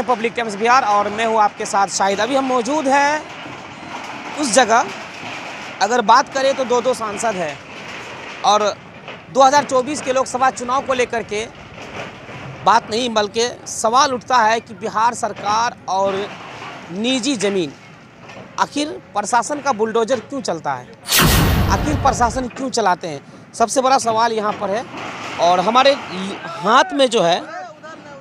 हैं public times Bihar और मैं हूं आपके साथ शाहिद। अभी हम मौजूद हैं उस जगह, अगर बात करें तो दो सांसद हैं और 2024 के लोकसभा चुनाव को लेकर के बात नहीं बल्कि सवाल उठता है कि बिहार सरकार और निजी ज़मीन, आखिर प्रशासन का बुलडोजर क्यों चलता है, आखिर प्रशासन क्यों चलाते हैं, सबसे बड़ा सवाल यहाँ पर है। और हमारे हाथ में जो है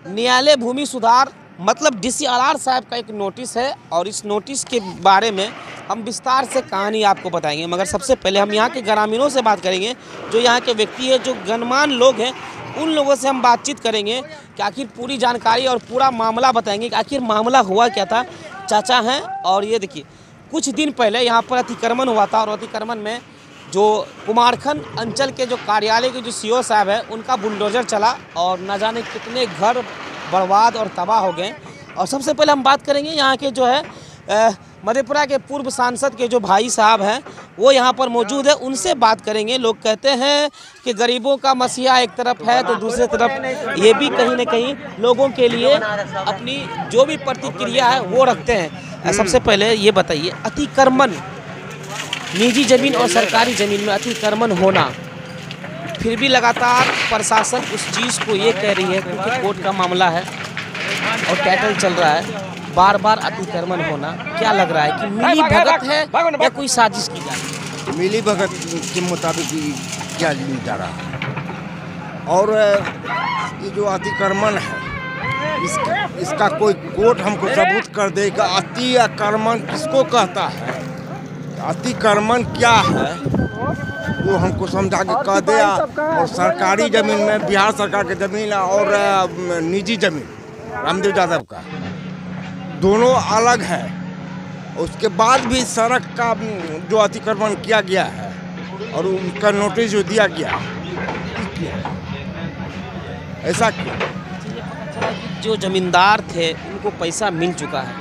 न्यायालय भूमि सुधार मतलब DCRR साहब का एक नोटिस है और इस नोटिस के बारे में हम विस्तार से कहानी आपको बताएंगे। मगर सबसे पहले हम यहाँ के ग्रामीणों से बात करेंगे, जो यहाँ के व्यक्ति है, जो गणमान्य लोग हैं, उन लोगों से हम बातचीत करेंगे कि आखिर पूरी जानकारी और पूरा मामला बताएंगे कि आखिर मामला हुआ क्या था। चाचा हैं और ये देखिए कुछ दिन पहले यहाँ पर अतिक्रमण हुआ था और अतिक्रमण में जो कुमारखंड अंचल के जो कार्यालय के जो CO साहब है उनका बुलडोजर चला और न जाने कितने घर बर्बाद और तबाह हो गए। और सबसे पहले हम बात करेंगे यहाँ के जो है मधेपुरा के पूर्व सांसद के जो भाई साहब हैं वो यहाँ पर मौजूद है, उनसे बात करेंगे। लोग कहते हैं कि गरीबों का मसीहा एक तरफ है तो दूसरी तरफ ये भी कहीं न कहीं लोगों के लिए अपनी जो भी प्रतिक्रिया है वो रखते हैं। सबसे पहले ये बताइए, अतिक्रमण, निजी ज़मीन और सरकारी ज़मीन में अतिक्रमण होना, फिर भी लगातार प्रशासन उस चीज़ को ये कह रही है क्योंकि कोर्ट का मामला है और टाइटल चल रहा है, बार बार अतिक्रमण होना, क्या लग रहा है कि मिली भगत है या कोई साजिश की जा रही है? मिली भगत के मुताबिक क्या जा रहा है। और ये जो अतिक्रमण है इसका कोई कोर्ट हमको सबूत कर देगा। अतिक्रमण किसको कहता है, अतिक्रमण क्या है वो हमको समझा के कह दे। और सरकारी ज़मीन में बिहार सरकार की ज़मीन और निजी ज़मीन रामदेव यादव का दोनों अलग है। उसके बाद भी सड़क का जो अतिक्रमण किया गया है और उनका नोटिस जो दिया गया ऐसा क्यों? जो जमींदार थे उनको पैसा मिल चुका है,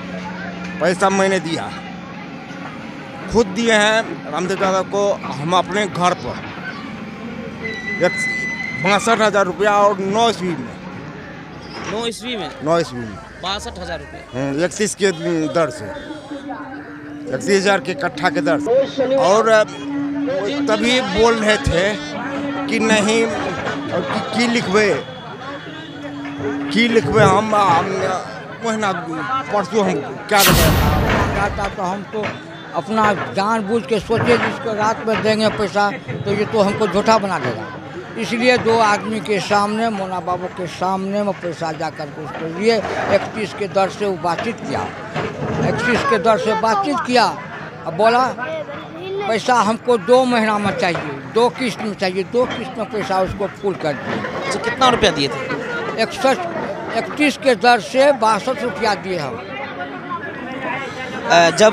पैसा मैंने दिया, खुद दिए हैं रामदेव यादव को। हम अपने घर पर 62,000 रुपया और 9 ईस्वी में 62,000 रुपये 31 के दर से 31,000 के कट्ठा के दर से। और तभी बोल रहे थे कि नहीं की लिखवे हम महीना परसों हम क्या जाता तो हम तो अपना जानबूझ के सोचे जिसको रात में देंगे पैसा तो ये तो हमको झूठा बना देगा, इसलिए 2 आदमी के सामने, मोना बाबू के सामने में पैसा जा कर के उसके लिए 31 के दर से वो बातचीत किया, 31 के दर से बातचीत किया। अब बोला पैसा हमको 2 महीना में चाहिए, 2 किस्त में चाहिए, 2 किस्त में पैसा उसको फुल कर दिए। तो कितना रुपया दिए थे? 31 के दर से 62 रुपया दिए हम। जब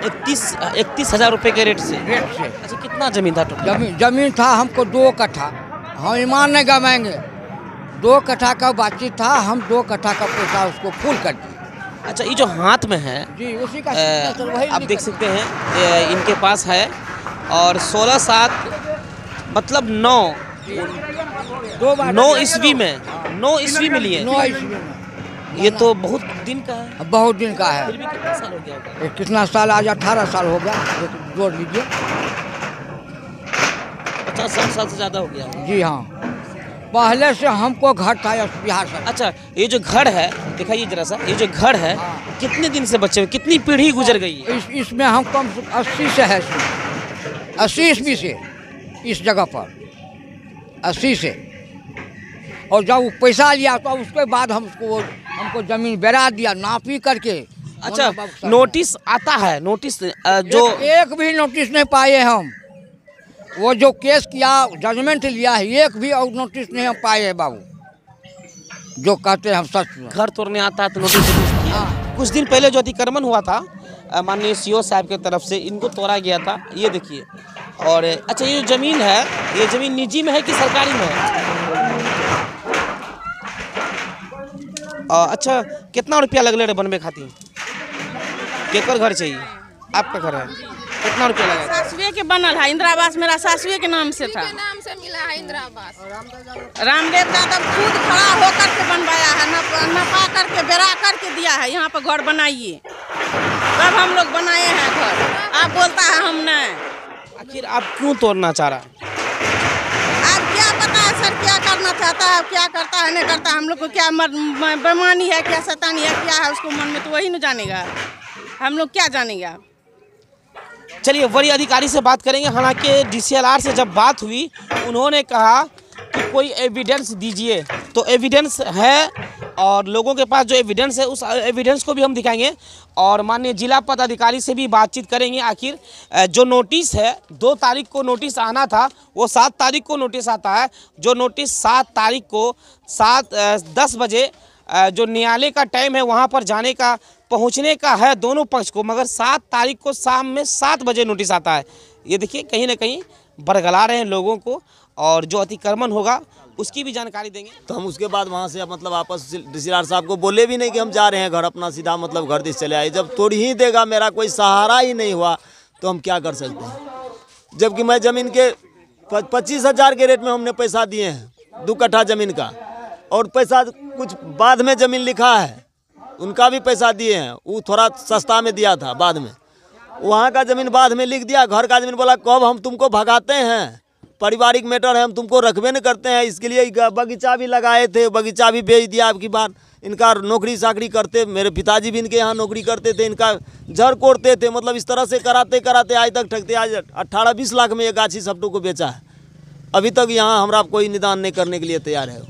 31,000 रुपये के रेट से। अच्छा, कितना ज़मीन था टोटल? जमीन था हमको 2 कट्ठा, हम ईमान नहीं गवाएंगे, 2 कट्ठा का बातचीत था, हम 2 कट्ठा का पैसा उसको फुल कर दिए। अच्छा, ये जो हाथ में है जी उसी का आप देख सकते हैं इनके पास है और 16/7 मतलब 9 ईस्वी में 9 ईस्वी में लिए। 9 ईस्वी में ये तो बहुत दिन का है। बहुत दिन का है। फिर भी कितना साल हो गया होगा? कितना साल? आज 18 साल हो गया, जोड़ लीजिए। 50-60 साल से ज़्यादा हो गया होगा। जी हाँ, पहले से हमको घर था बिहार से। अच्छा, ये जो घर है दिखाइए जरा सा, ये जो घर है कितने दिन से बचे हुए, कितनी पीढ़ी गुजर गई है? इसमें हम कम 80 से है, 80 ईस्वी से इस जगह पर 80 से। और जब वो पैसा लिया तो उसके बाद हमको ज़मीन बेरा दिया नापी करके। अच्छा, नोटिस आता है, नोटिस जो एक भी नोटिस नहीं पाए हम। वो जो केस किया, जजमेंट लिया है, एक भी और नोटिस नहीं हम पाए हैं बाबू, जो कहते हैं हम सच में। घर तोड़ने आता है तो नोटिस किया। कुछ दिन पहले जो अतिक्रमण हुआ था माननीय CO साहब की तरफ से, इनको तोड़ा गया था, ये देखिए। और अच्छा, ये जो ज़मीन है, ये ज़मीन निजी में है कि सरकारी में है? अच्छा, कितना रुपया लगले रे बनबे खातिर? केकर घर चाहिए? आपका घर है? कितना रुपया लगा था? सासुए के बनल है, इंदिरा आवास मेरा सासुए के नाम से था। के नाम से मिला है इंदिरा आवास। रामदेव यादव खुद खड़ा होकर के बनवाया है, नपा करके बेरा करके दिया है, यहाँ पर घर बनाइए। तब हम लोग बनाए हैं घर। आप बोलता है हम नहीं। आखिर आप क्यों तोड़ना चाह रहा है? आप क्या पता है सर क्या करना चाहता है, क्या करता है नहीं करता, हम लोग को क्या बेईमानी है, क्या शैतानी है, क्या है उसको मन में, तो वही न जानेगा, हम लोग क्या जानेगा। चलिए वरीय अधिकारी से बात करेंगे। हालांकि डीसीएलआर से जब बात हुई उन्होंने कहा कि कोई एविडेंस दीजिए, तो एविडेंस है और लोगों के पास जो एविडेंस है उस एविडेंस को भी हम दिखाएंगे और माननीय जिला पदाधिकारी से भी बातचीत करेंगे। आखिर जो नोटिस है 2 तारीख को नोटिस आना था, वो 7 तारीख को नोटिस आता है। जो नोटिस 7 तारीख को 10 बजे जो न्यायालय का टाइम है वहाँ पर जाने का, पहुँचने का है दोनों पक्ष को, मगर 7 तारीख को शाम में 7 बजे नोटिस आता है। ये देखिए कहीं ना कहीं बरगला रहे हैं लोगों को और जो अतिक्रमण होगा उसकी भी जानकारी देंगे। तो हम उसके बाद वहाँ से मतलब आपस डीसीएलआर साहब को बोले भी नहीं कि हम जा रहे हैं घर, अपना सीधा मतलब घर दिस चले आए। जब तोड़ ही देगा, मेरा कोई सहारा ही नहीं हुआ, तो हम क्या कर सकते हैं। जबकि मैं ज़मीन के 25,000 के रेट में हमने पैसा दिए हैं 2 कट्ठा ज़मीन का, और पैसा कुछ बाद में ज़मीन लिखा है उनका भी पैसा दिए हैं, वो थोड़ा सस्ता में दिया था, बाद में वहाँ का ज़मीन बाद में लिख दिया। घर का ज़मीन बोला कब हम तुमको भगाते हैं, पारिवारिक मैटर है, हम तुमको रखबे नहीं करते हैं। इसके लिए बगीचा भी लगाए थे, बगीचा भी बेच दिया। अब की बार इनका नौकरी चाकरी करते, मेरे पिताजी भी इनके यहाँ नौकरी करते थे, इनका जड़ कोड़ते थे, मतलब इस तरह से कराते कराते आज तक ठगते। आज 18-20 लाख में ये गाछी सबटू को बेचा है। अभी तक यहाँ हमारा कोई निदान नहीं करने के लिए तैयार है,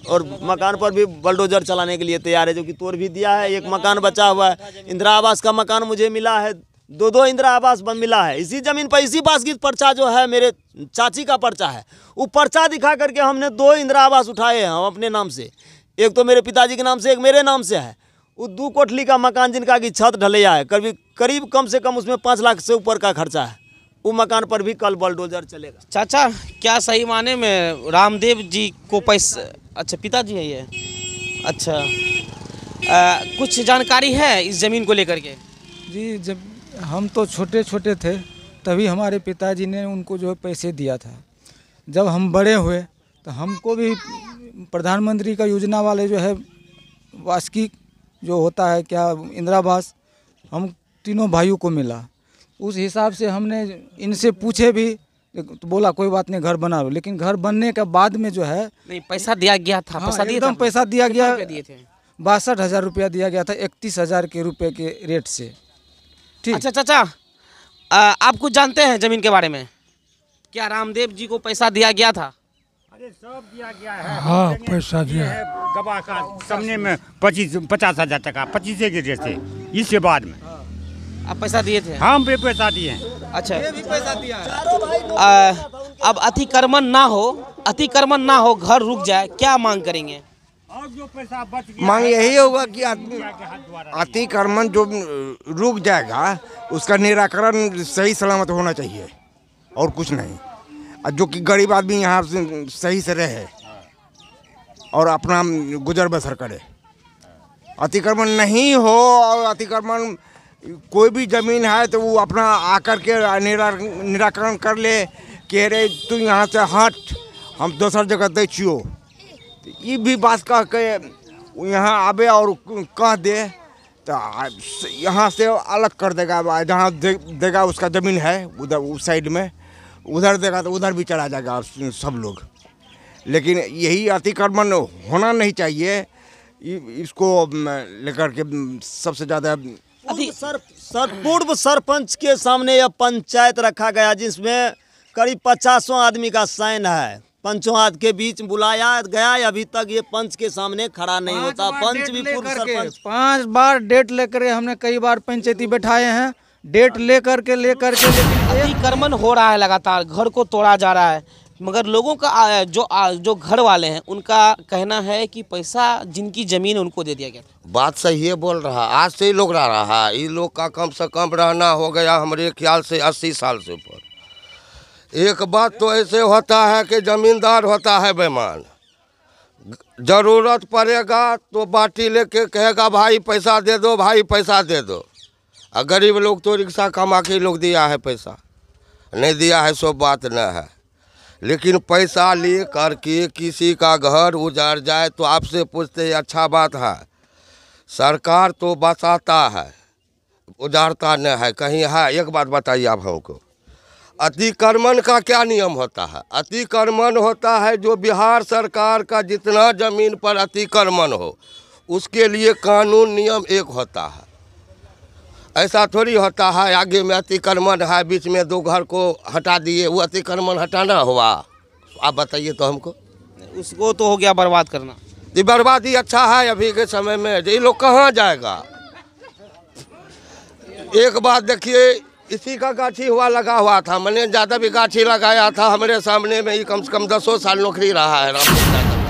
और मकान पर भी बलडोजर चलाने के लिए तैयार है, जो कि तोड़ भी दिया है। एक मकान बचा हुआ है, इंदिरा आवास का मकान मुझे मिला है, 2 इंदिरा आवास मिला है इसी ज़मीन पर। इसी पास की पर्चा जो है मेरे चाची का पर्चा है, वो पर्चा दिखा करके हमने 2 इंदिरा आवास उठाए हैं हम अपने नाम से। एक तो मेरे पिताजी के नाम से, एक मेरे नाम से है। वो 2 कोठली का मकान जिनका की छत ढलैया है, करीब कम से कम उसमें 5 लाख से ऊपर का खर्चा है। वो मकान पर भी कल बलडोजर चलेगा। चाचा, क्या सही माने में रामदेव जी को पैसा, अच्छा पिताजी है ये, अच्छा कुछ जानकारी है इस ज़मीन को लेकर के? जी, जब हम तो छोटे छोटे थे तभी हमारे पिताजी ने उनको जो है पैसे दिया था। जब हम बड़े हुए तो हमको भी प्रधानमंत्री का योजना वाले जो है वार्षिक जो होता है क्या इंदिरा आवास, हम तीनों भाइयों को मिला। उस हिसाब से हमने इनसे पूछे भी तो बोला कोई बात नहीं घर बना लो, लेकिन घर बनने के बाद में जो है नहीं पैसा दिया गया था। पैसा दिया था, पैसा दिया गया, दिए थे 62,000 रुपया दिया गया था 31,000 के रुपये के रेट से। ठीक। अच्छा चाचा, आप कुछ जानते हैं ज़मीन के बारे में? क्या रामदेव जी को पैसा दिया गया था? अरे सब दिया गया है। हाँ, पैसा दिया है गवाह का सामने में 50,000 टका 25 के रेट से। इसके बाद में आप पैसा दिए थे? हम भी पैसा दिए हैं। अच्छा, ये भी पैसा दिया है। अब अतिक्रमण ना हो, घर रुक जाए, क्या मांग करेंगे? और जो पैसा बच गया मांग यही होगा कि अतिक्रमण जो रुक जाएगा उसका निराकरण सही सलामत होना चाहिए और कुछ नहीं। और जो कि गरीब आदमी यहाँ सही से रहे और अपना गुजर बसर करे। अतिक्रमण नहीं हो, और अतिक्रमण कोई भी ज़मीन है तो वो अपना आकर के निराकरण कर ले कि अरे तू यहाँ से हट, हम दूसर जगह दे छियो। ये भी बात कह के यहाँ आवे और कह दे तो यहाँ से अलग कर देगा। जहाँ देगा उसका ज़मीन है उधर उस साइड में, उधर देगा तो उधर भी चला जाएगा सब लोग। लेकिन यही अतिक्रमण होना नहीं चाहिए। इसको लेकर के सबसे ज़्यादा पूर्व सरपंच के सामने यह पंचायत रखा गया, जिसमें करीब 50 आदमी का साइन है। पंचों के बीच बुलाया गया, अभी तक ये पंच के सामने खड़ा नहीं होता। पंच भी पूर्व सरपंच 5 बार डेट लेकर हमने कई बार पंचायती बैठाए हैं, डेट लेकर के अतिक्रमण हो रहा है लगातार, घर को तोड़ा जा रहा है, मगर लोगों का जो घर वाले हैं उनका कहना है कि पैसा जिनकी ज़मीन है उनको दे दिया गया। बात सही है बोल रहा, आज से ही लोग रह रहा है। ये लोग का कम से कम रहना हो गया हमारे ख्याल से 80 साल से ऊपर। एक बात तो ऐसे होता है कि ज़मींदार होता है बेईमान, ज़रूरत पड़ेगा तो बाटी लेके कहेगा भाई पैसा दे दो, भाई पैसा दे दो। और गरीब लोग तो रिक्शा कमा के लोग दिया है पैसा, नहीं दिया है सो बात न है। लेकिन पैसा ले करके किसी का घर उजाड़ जाए तो आपसे पूछते हैं अच्छा बात है। सरकार तो बचाता है, उजाड़ता न है। कहीं है? एक बात बताइए आप हमको, अतिक्रमण का क्या नियम होता है? अतिक्रमण होता है जो बिहार सरकार का जितना ज़मीन पर अतिक्रमण हो उसके लिए कानून नियम एक होता है। ऐसा थोड़ी होता है आगे में अतिक्रमण है, बीच में 2 घर को हटा दिए, वो अतिक्रमण हटाना हुआ? आप बताइए तो हमको। उसको तो हो गया बर्बाद करना। ये बर्बादी अच्छा है अभी के समय में? ये लोग कहाँ जाएगा? एक बात देखिए, इसी का गाछी हुआ लगा हुआ था, मैंने ज़्यादा भी गाछी लगाया था हमारे सामने में ही, कम से कम 10 साल नौकरी रहा है।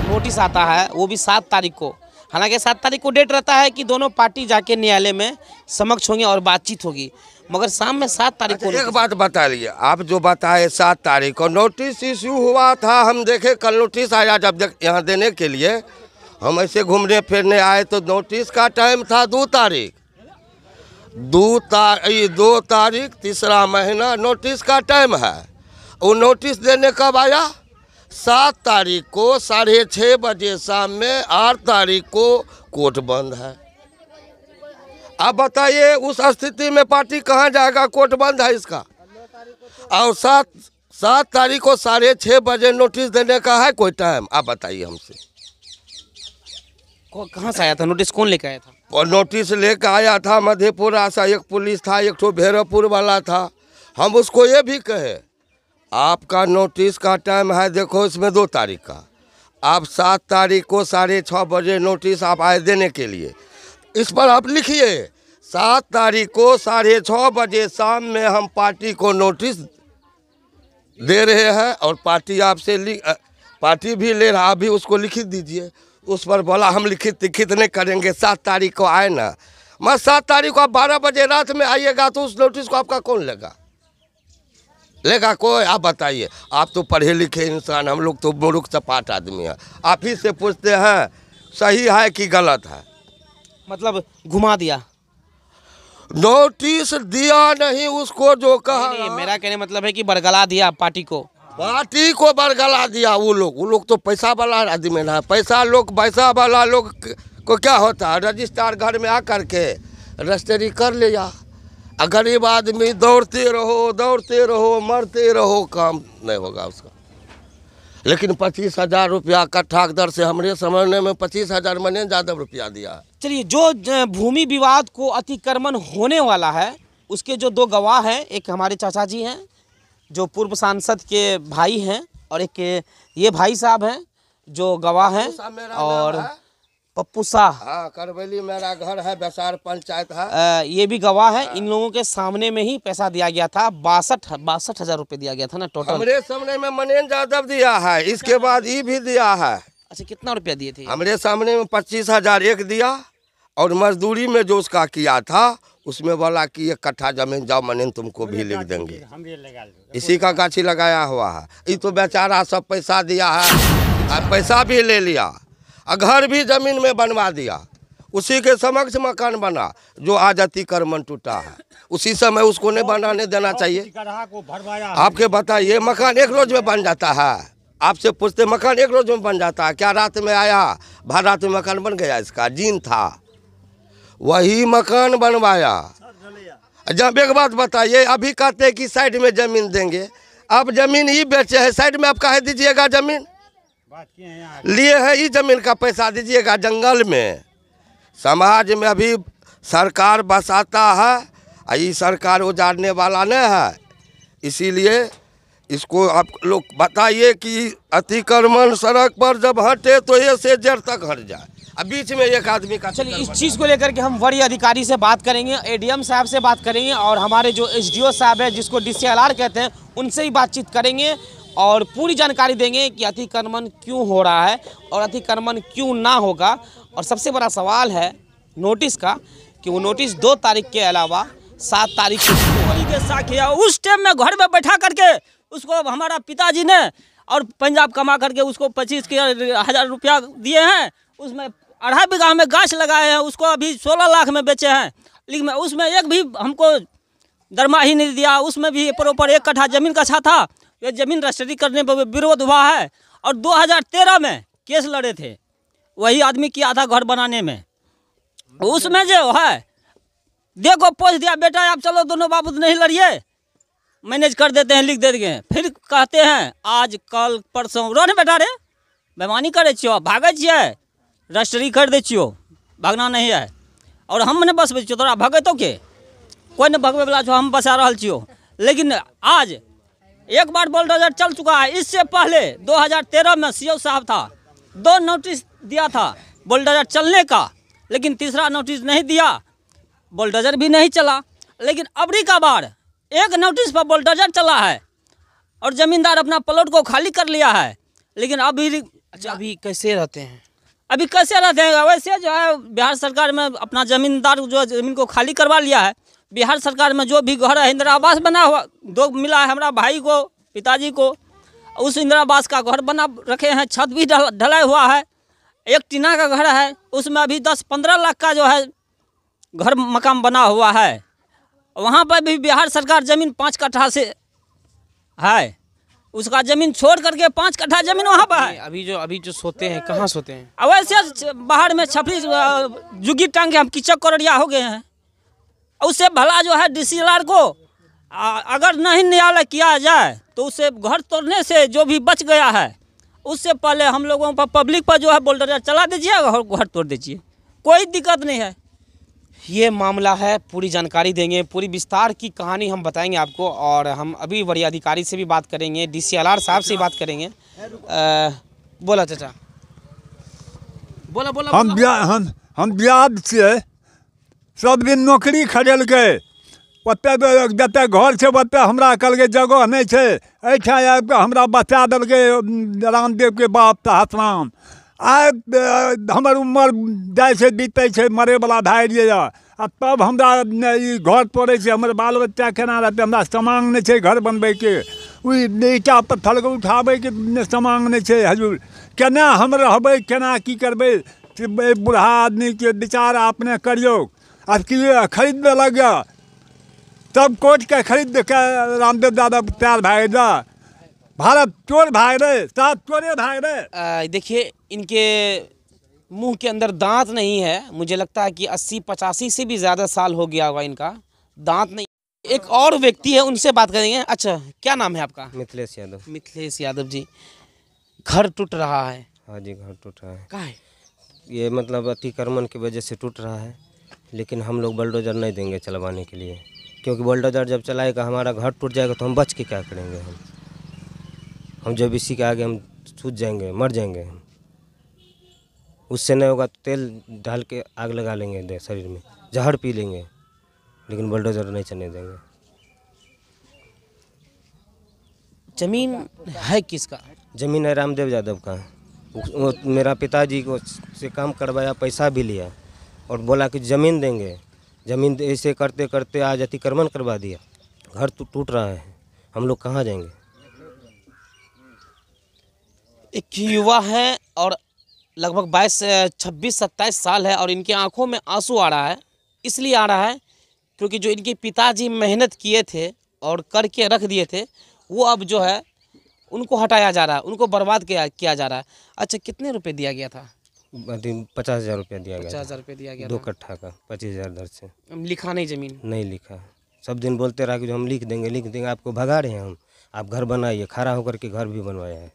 नोटिस आता है वो भी 7 तारीख को, हालांकि 7 तारीख को डेट रहता है कि दोनों पार्टी जाके न्यायालय में समक्ष होंगे और बातचीत होगी, मगर शाम में 7 तारीख को। एक बात बता लिए आप, जो बताए 7 तारीख को नोटिस इश्यू हुआ था, हम देखे कल नोटिस आया जब यहाँ देने के लिए हम ऐसे घूमने फिरने आए तो नोटिस का टाइम था 2 तारीख, 2 तारीख 3रा महीना नोटिस का टाइम है। वो नोटिस देने कब आया? 7 तारीख को 6:30 बजे शाम में। 8 तारीख को कोर्ट बंद है। आप बताइए उस स्थिति में पार्टी कहाँ जाएगा? कोर्ट बंद है इसका। और 7 तारीख को 6:30 बजे नोटिस देने का है कोई टाइम? आप बताइए हमसे। कहाँ से आया था नोटिस? कौन लेकर आया था? और नोटिस लेकर आया था मधेपुरा से एक पुलिस था, एक तो भैरवपुर वाला था। हम उसको ये भी कहे आपका नोटिस का टाइम है, देखो इसमें 2 तारीख का, आप 7 तारीख को 6:30 बजे नोटिस आप आए देने के लिए, इस पर आप लिखिए 7 तारीख को 6:30 बजे शाम में हम पार्टी को नोटिस दे रहे हैं और पार्टी आपसे पार्टी भी ले रहा, अभी उसको लिखित दीजिए। उस पर बोला हम लिखित नहीं करेंगे, 7 तारीख को आए ना। मैं 7 तारीख को आप 12 बजे रात में आइएगा तो उस नोटिस को आपका कौन लेगा कोई? आप बताइए। आप तो पढ़े लिखे इंसान, हम लोग तो मूर्ख सपाट आदमी हैं। आप ही से पूछते हैं सही है कि गलत है? मतलब घुमा दिया, नोटिस दिया नहीं उसको जो कहा। नहीं, मेरा कहने मतलब है कि बरगला दिया पार्टी को बरगला दिया। वो लोग तो पैसा वाला आदमी ना, पैसा वाला लोग को क्या होता है, रजिस्ट्रार घर में आकर के रजिस्ट्री कर लिया। गरीब आदमी दौड़ते रहो मरते रहो, काम नहीं होगा उसका। लेकिन 25,000 रुपया कट्ठा दर से हमारे समझने में 25,000 मैंने ज़्यादा रुपया दिया। चलिए, जो भूमि विवाद को अतिक्रमण होने वाला है उसके जो 2 गवाह हैं, एक हमारे चाचा जी हैं जो पूर्व सांसद के भाई हैं और एक ये भाई साहब हैं जो गवाह हैं, और पप्पू शाह, हाँ, करबेली मेरा घर है, बेसार पंचायत है, ये भी गवाह है। इन लोगों के सामने में ही पैसा दिया गया था, 62,000 रुपये दिया गया था ना टोटल। हमारे सामने में मनेन यादव दिया है, इसके बाद ये भी दिया है। अच्छा, कितना रुपया दिए थे? हमारे सामने में 25,000 एक दिया, और मजदूरी में जो उसका किया था उसमें बोला कि 1 कट्ठा जमीन जाओ मनेन तुमको भी लिख देंगे। इसी का गाछी लगाया हुआ है। ये तो बेचारा सब पैसा दिया है, पैसा भी ले लिया, घर भी जमीन में बनवा दिया। उसी के समक्ष मकान बना जो आज अतिक्रमण टूटा है, उसी समय उसको नहीं बनाने देना चाहिए। आपके बताइए मकान 1 रोज में बन जाता है? आपसे पूछते मकान 1 रोज में बन जाता है क्या? रात में आया, भर रात में मकान बन गया। इसका जीन था, वही मकान बनवाया। जब एक बात बताइए, अभी कहते हैं कि साइड में जमीन देंगे, अब जमीन ही बेचे है, साइड में आप काहे दीजिएगा? जमीन लिए है, ये जमीन का पैसा दीजिएगा जंगल में। समाज में अभी सरकार बसाता है, ये सरकार उजाड़ने वाला नहीं है। इसीलिए इसको आप लोग बताइए कि अतिक्रमण सड़क पर जब हटे तो ये से जड़ तक हट जाए, अब बीच में एक आदमी का। चलिए, इस चीज़ को लेकर के हम वरीय अधिकारी से बात करेंगे, एडीएम साहब से बात करेंगे, और हमारे जो एसडीओ साहब है जिसको डीसीएलआर कहते हैं उनसे ही बातचीत करेंगे और पूरी जानकारी देंगे कि अतिक्रमण क्यों हो रहा है और अतिक्रमण क्यों ना होगा। और सबसे बड़ा सवाल है नोटिस का कि वो नोटिस 2 तारीख के अलावा 7 तारीख के साथ किया। उस टाइम में घर में बैठा करके उसको हमारा पिताजी ने और पंजाब कमा करके उसको 25,000 रुपया दिए हैं। उसमें 2.5 बीघा में गाछ लगाए हैं, उसको अभी 16 लाख में बेचे हैं। लेकिन उसमें एक भी हमको दरमाही नहीं दिया। उसमें भी प्रॉपर 1 कट्ठा ज़मीन का था, ये ज़मीन रजिस्ट्री करने पर विरोध हुआ है। और 2013 में केस लड़े थे, वही आदमी किया था घर बनाने में। उसमें जो है देखो पोछ दिया, बेटा आप चलो दोनों बाबू नहीं लड़िए, मैनेज कर देते हैं, लिख देते हैं। फिर कहते हैं आज कल परसों रोने बेटा रे बेमानी करे छियो, भागे छिए, रजिस्ट्री कर दे छियो, भागना नहीं है। और हम ने बस छियो, तोरा भगे तो के कोई नहीं भगवे वाला छो, हम बसा रहा छियो। लेकिन आज एक बार बुलडोजर चल चुका है। इससे पहले 2013 में सीओ साहब था, 2 नोटिस दिया था बुलडोजर चलने का, लेकिन तीसरा नोटिस नहीं दिया, बुलडोजर भी नहीं चला। लेकिन अबरी का बार 1 नोटिस पर बुलडोजर चला है और ज़मींदार अपना प्लॉट को खाली कर लिया है। लेकिन अभी अभी कैसे रहते हैं? अभी कैसे रहते हैं? वैसे जो है बिहार सरकार में अपना ज़मींदार जो ज़मीन को खाली करवा लिया है। बिहार सरकार में जो भी घर है इंदिरा आवास बना हुआ 2 मिला है हमारा भाई को, पिताजी को। उस इंदिरा आवास का घर बना रखे हैं, छत भी ढलाई हुआ है, 1 टीना का घर है, उसमें अभी 10-15 लाख का जो है घर मकान बना हुआ है। वहाँ पर भी बिहार सरकार ज़मीन 5 कट्ठा से है, उसका ज़मीन छोड़ करके 5 कट्ठा ज़मीन वहाँ पर है। अभी जो सोते हैं कहाँ सोते हैं? वैसे बाहर में छपरी जुगी टांग के हम कीचक करोड़िया हो गए हैं। उससे भला जो है DCLR को अगर नहीं न्यायालय किया जाए तो उससे घर तोड़ने से जो भी बच गया है, उससे पहले हम लोगों पर पब्लिक पर जो है बुलडोजर चला दीजिए और घर तोड़ दीजिए, कोई दिक्कत नहीं है। ये मामला है, पूरी जानकारी देंगे, पूरी विस्तार की कहानी हम बताएंगे आपको। और हम अभी बड़े अधिकारी से भी बात करेंगे, DCLR साहब से बात करेंगे। बोला चाचा, बोला हम बिहार से सब दिन नौकरी खरीदलकै, ओते जते घर छै ओते हमरा कहलकै जगह नहीं छै, एहिठाम आबि कऽ हमरा बचा देलकै रामदेव के बाप हसराम। आइ हमर उम्र जाइ छै बीतै छै, मरैवला भए गेलियै आ तब हमरा ई घर तोड़ै छै। हमर बाल बच्चा केना रहतै? हमरा समांग नहीं छै घर बनबैके, ओ ईटा पत्थर के उठाबैके समांग नहीं छै। हजूर केना हम रहबै, केना की करबै? बूढ़ा आदमी के विचार अपने करियो। अब कि खरीद लग गया, सब कोर्ट के खरीद के रामदेव दादा तैयार भाग जा, भारत चोर भाग रहे, साथ चोरे भाग रहे। देखिए इनके मुंह के अंदर दांत नहीं है, मुझे लगता है कि 80-85 से भी ज़्यादा साल हो गया होगा इनका, दांत नहीं। एक और व्यक्ति है, उनसे बात करेंगे। अच्छा, क्या नाम है आपका? मिथिलेश यादव। मिथिलेश यादव जी, घर टूट रहा है? हाँ जी, घर टूट रहा है। कहाँ है? ये मतलब अतिक्रमण की वजह से टूट रहा है, लेकिन हम लोग बुलडोजर नहीं देंगे चलवाने के लिए, क्योंकि बुलडोजर जब चलाएगा हमारा घर टूट जाएगा तो हम बच के क्या करेंगे? हम जब इसी के आगे हम सूझ जाएंगे, मर जाएंगे हम। उससे नहीं होगा तो तेल डाल के आग लगा लेंगे शरीर में, जहर पी लेंगे, लेकिन बुलडोजर नहीं चलने देंगे। जमीन है किसका? जमीन है रामदेव यादव का। वो मेरा पिताजी को से काम करवाया, पैसा भी लिया और बोला कि ज़मीन देंगे। ज़मीन ऐसे करते करते आज अतिक्रमण करवा दिया, घर टूट रहा है, हम लोग कहाँ जाएंगे? एक युवा है और लगभग 26-27 साल है और इनकी आंखों में आंसू आ रहा है। इसलिए आ रहा है क्योंकि जो इनके पिताजी मेहनत किए थे और करके रख दिए थे, वो अब जो है उनको हटाया जा रहा है, उनको बर्बाद किया जा रहा है। अच्छा, कितने रुपए दिया गया था? 50,000 रुपया दिया गया। 50,000 रुपये दिया गया। 2 कट्ठा का 25,000 दर से। लिखा नहीं ज़मीन? नहीं लिखा। सब दिन बोलते रहा कि जो हम लिख देंगे, आपको भगा रहे हैं हम, आप घर बनाइए। खड़ा होकर के घर भी बनवाया है।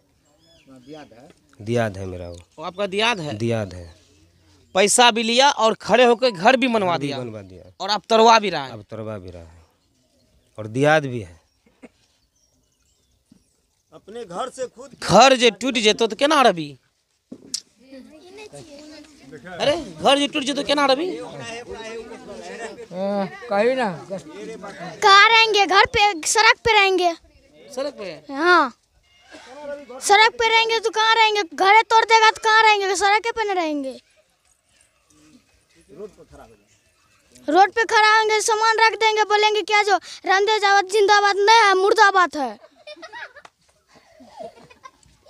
दियाद है मेरा वो। आपका दियाद है? दियाद है। पैसा भी लिया और खड़े होकर घर भी बनवा दिया। और आप तरवा भी रहा है? अब तरवा भी रहा है और दियाद भी है। अपने घर से खुद घर जे टूट जेतो तो केना रही? अरे घर जे टूट जेतो केना रही? कहीं ना कहाँ रहेंगे? घर पे, सड़क पे रहेंगे। सड़क पे? हाँ, सड़क पे रहेंगे तो कहाँ रहेंगे? घरे तोड़ देगा तो कहाँ रहेंगे? सड़क पे नहीं रहेंगे। रोड पे खड़ा होंगे, सामान रख देंगे, बोलेंगे क्या जो रामदेव यादव जिंदाबाद नहीं है, मुर्दाबाद है।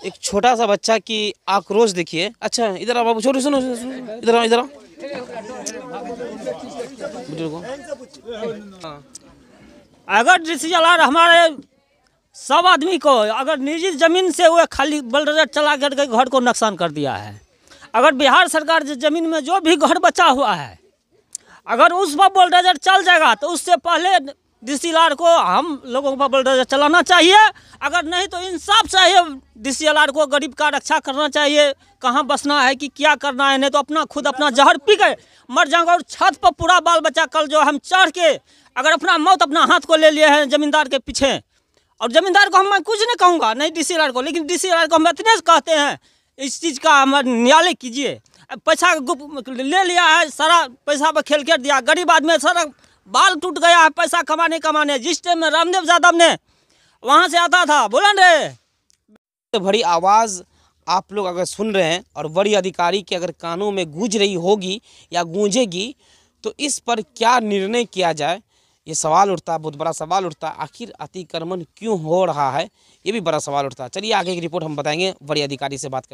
एक छोटा सा बच्चा की आक्रोश देखिए। अच्छा इधर आओ बाबू, छोटे सुनो, इधर आओ, इधर आओ। बुजुर्गों। अगर डीसीएलआर हमारे सब आदमी को अगर निजी ज़मीन से वो खाली बुलडोजर चला करके घर को नुकसान कर दिया है। अगर बिहार सरकार ज़मीन में जो भी घर बचा हुआ है अगर उस पर बुलडोजर चल जाएगा तो उससे पहले डीसीएलआर को हम लोगों पर बुलडोजर चलाना चाहिए। अगर नहीं तो इंसाफ चाहिए डीसीएलआर को, गरीब का रक्षा करना चाहिए। कहाँ बसना है कि क्या करना है, नहीं तो अपना खुद अपना जहर पी के मर जाऊंगा। और छत पर पूरा बाल बच्चा कल जो हम चढ़ के अगर अपना मौत अपना हाथ को ले लिए हैं ज़मींदार के पीछे, और ज़मींदार को हम कुछ नहीं कहूँगा, नहीं डीसीएलआर को, लेकिन डीसीएलआर को हम इतने कहते हैं इस चीज़ का हम न्याय कीजिए। पैसा ले लिया है, सारा पैसा पर खेल कर दिया, गरीब आदमी सारा बाल टूट गया है पैसा कमाने। जिस टाइम में रामदेव यादव ने वहाँ से आता था बुलंद तो बड़ी आवाज़ आप लोग अगर सुन रहे हैं और बड़ी अधिकारी के अगर कानों में गूंज रही होगी या गूंजेगी तो इस पर क्या निर्णय किया जाए, ये सवाल उठता है, बहुत बड़ा सवाल उठता है। आखिर अतिक्रमण क्यों हो रहा है, ये भी बड़ा सवाल उठता है। चलिए आगे की रिपोर्ट हम बताएंगे, बड़ी अधिकारी से बात करें।